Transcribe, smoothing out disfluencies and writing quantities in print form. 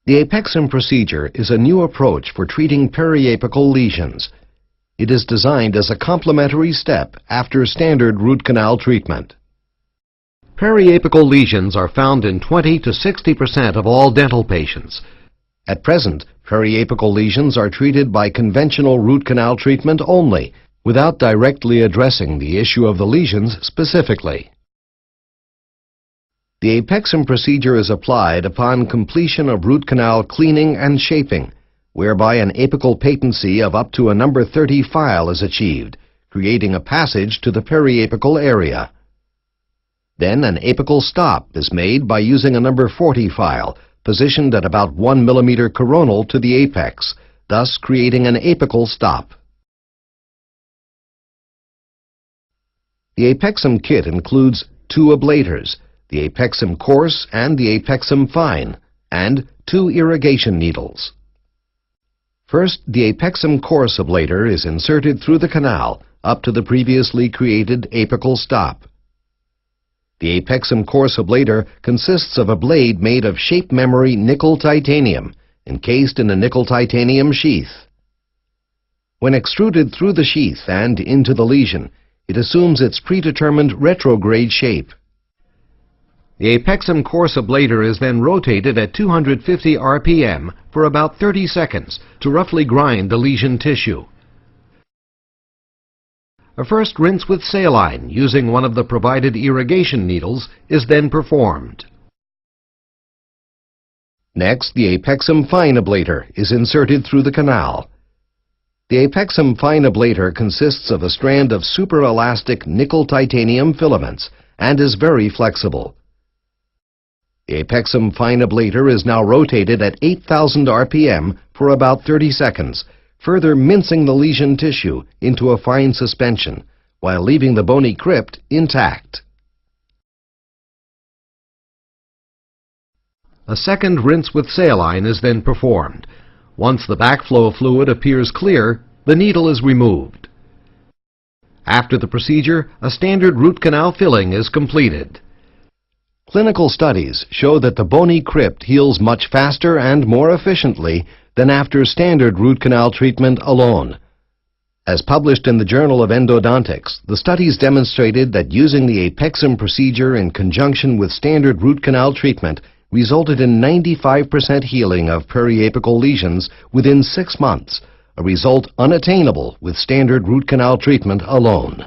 The apexum procedure is a new approach for treating periapical lesions. It is designed as a complementary step after standard root canal treatment. Periapical lesions are found in 20 to 60% of all dental patients. At present, periapical lesions are treated by conventional root canal treatment only, without directly addressing the issue of the lesions specifically. The apexum procedure is applied upon completion of root canal cleaning and shaping, whereby an apical patency of up to a number 30 file is achieved, creating a passage to the periapical area. Then an apical stop is made by using a number 40 file, positioned at about 1 millimeter coronal to the apex, thus creating an apical stop. The apexum kit includes 2 ablators, the apexum coarse and the apexum fine, and 2 irrigation needles. First, the apexum coarse ablator is inserted through the canal up to the previously created apical stop. The apexum coarse ablator consists of a blade made of shape memory nickel titanium, encased in a nickel titanium sheath. When extruded through the sheath and into the lesion, it assumes its predetermined retrograde shape. The apexum coarse ablator is then rotated at 250 RPM for about 30 seconds to roughly grind the lesion tissue. A first rinse with saline using one of the provided irrigation needles is then performed. Next, the apexum fine ablator is inserted through the canal. The apexum fine ablator consists of a strand of super-elastic nickel titanium filaments and is very flexible. The apexum fine ablator is now rotated at 8,000 RPM for about 30 seconds, further mincing the lesion tissue into a fine suspension, while leaving the bony crypt intact. A second rinse with saline is then performed. Once the backflow fluid appears clear, the needle is removed. After the procedure, a standard root canal filling is completed. Clinical studies show that the bony crypt heals much faster and more efficiently than after standard root canal treatment alone. As published in the Journal of Endodontics, the studies demonstrated that using the apexum procedure in conjunction with standard root canal treatment resulted in 95% healing of periapical lesions within 6 months, a result unattainable with standard root canal treatment alone.